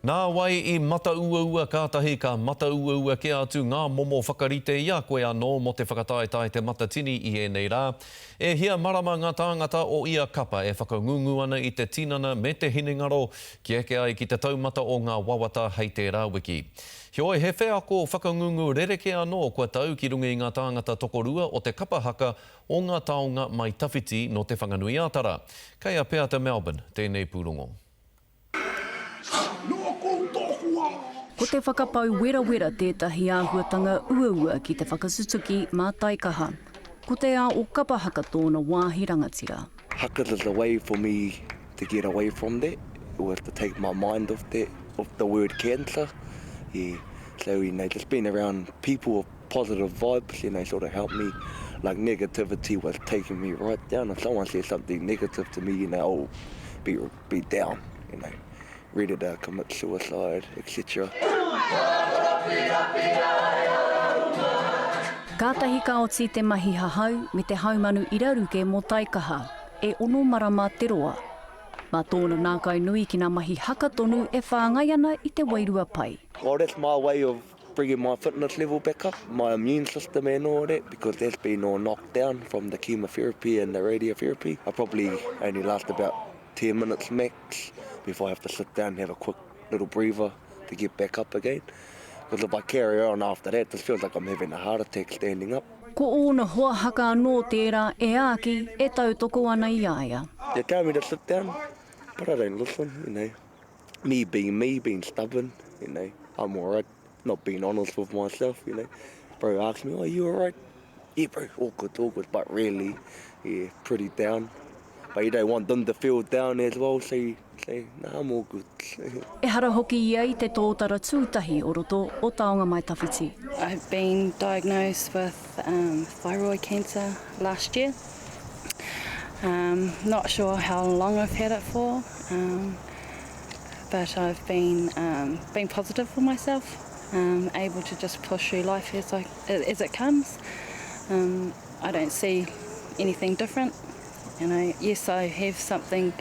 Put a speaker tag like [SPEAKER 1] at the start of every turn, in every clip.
[SPEAKER 1] Nā wai I mata ua kātahi ka mata ua ke atu ngā momo whakarite ia koe anō mo te whakataetai te matatini I ēnei rā. E hia marama ngā tāngata o ia kapa e whakangungu ana I te tinana me te hinengaro ki eke ai ki te taumata o ngā wawata hei te rāwiki. Heoi, he whea ko whakangungu rereke anō kua tau ki runga I ngā tāngata tokorua o te kapahaka o ngā taonga mai tawhiti no te whanganui ātara. Kei a pēa te Melbourne, tēnei pūrongo.
[SPEAKER 2] Ko te whakapau wera tētahi āhuatanga ua ki te whakasutuki mā taikaha. Ko te ao o kapahaka tōna wāhi rangatira.
[SPEAKER 3] Hakas is a way for me to get away from that, or to take my mind off that, of the word cancer. Yeah. So, just being around people with positive vibes, sort of help me. Like negativity was taking me right down. If someone says something negative to me, I'll be down, ready to commit suicide, etc.
[SPEAKER 2] Kātahi ka oti te mahi hahau me te haumanu iraruke mō taikaha, e ono marama te roa. Mā tōna nākai nui ki ngā mahi hakatonu e whāngai ana I te wairua pai.
[SPEAKER 3] Well, that's my way of bringing my fitness level back up, my immune system and all that, because that's been all knocked down from the chemotherapy and the radiotherapy. I probably only last about 10 minutes max before I have to sit down and have a quick little breather to get back up again. Because if I carry on after that, it feels like I'm having a heart attack standing up.
[SPEAKER 2] Ko ōna hoa haka anō tērā e āki e tautoko ana I aia.
[SPEAKER 3] They tell me to sit down, but I don't listen, Me being stubborn, I'm alright, not being honest with myself, Bro asks me, are you alright? Yeah, bro, all good, but really, yeah, pretty down. But you don't want them to feel down as well, so you say, nah, I'm all good.
[SPEAKER 2] E hara hoki ia I te tōtara tūtahi o roto o taonga mai tawhiti.
[SPEAKER 4] I've been diagnosed with thyroid cancer last year. Not sure how long I've had it for, but I've been positive for myself, able to just push through life as it comes. I don't see anything different. Yes, I have something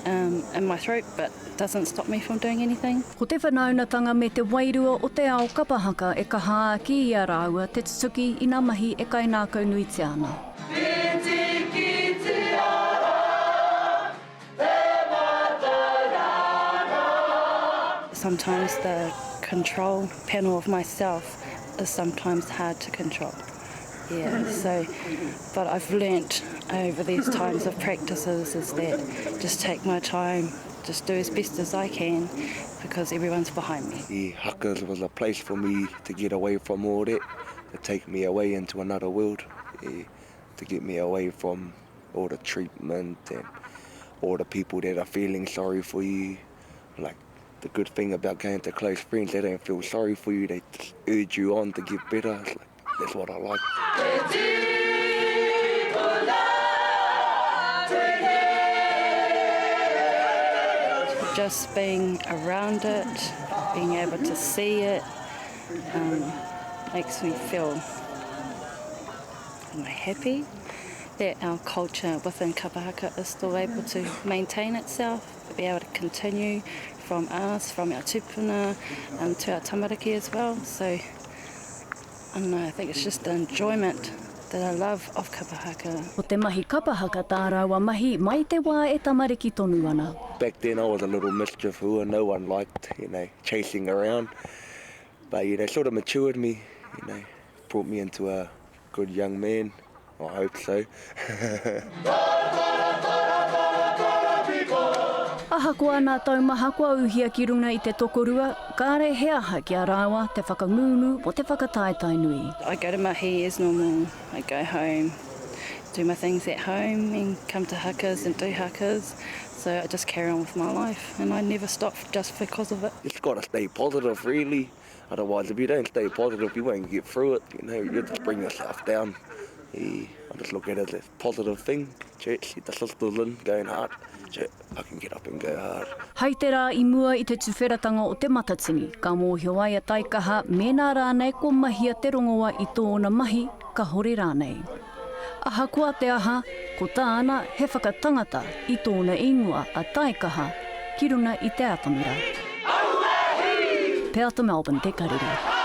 [SPEAKER 4] in my throat, but it doesn't stop me from doing anything.
[SPEAKER 2] Ko te whanaunatanga me te wairua o te ao kapahaka e ka haa ki ia rāua te tutuki I ngā mahi e kai nākau nui te ana.
[SPEAKER 4] Sometimes the control panel of myself is sometimes hard to control. Yeah, but I've learnt over these times of practices is that just take my time, just do as best as I can because everyone's behind me.
[SPEAKER 3] Yeah, Hakas was a place for me to get away from all that, to take me away into another world, to get me away from all the treatment and all the people that are feeling sorry for you. Like, the good thing about going to close friends, they don't feel sorry for you, they just urge you on to get better. That's what I like.
[SPEAKER 4] Just being around it, being able to see it, makes me feel happy that our culture within Kapahaka is still able to maintain itself, be able to continue from us, from our tupuna, to our tamariki as well. So I think it's just the enjoyment that I love of Kapahaka.
[SPEAKER 2] O te mahi kapahaka tā rāua mahi, mai te wā e tamariki tonu ana.
[SPEAKER 3] Back then I was a little mischief who no one liked, chasing around. But they sort of matured me, brought me into a good young man. I hope so.
[SPEAKER 2] Aha koa nā taumaha kua uhia ki runga I te tokorua, kāre he aha ki a rāua te whakangungu o te whakataetai nui.
[SPEAKER 4] I go to mahi as normal. I go home, do my things at home and come to hakas and do hakas. So I just carry on with my life and I never stop just because of it.
[SPEAKER 3] You just got to stay positive, really. Otherwise, if you don't stay positive, you won't get through it. You just bring yourself down. I just look at it as a positive thing. The sister's in, going hard. I can get up and go hard.
[SPEAKER 2] Hei te rā I mua I te tuwheratanga o te matatini, ka mōhio ai a taikaha, mēnā rānei ko mahia te rongoa I tōna mahi, ka hore rānei. Aha kua te aha, ko tāna he whakatangata I tōna ingoa a taikaha, ki runga I te atamira. Pea to Melbourne, te karere.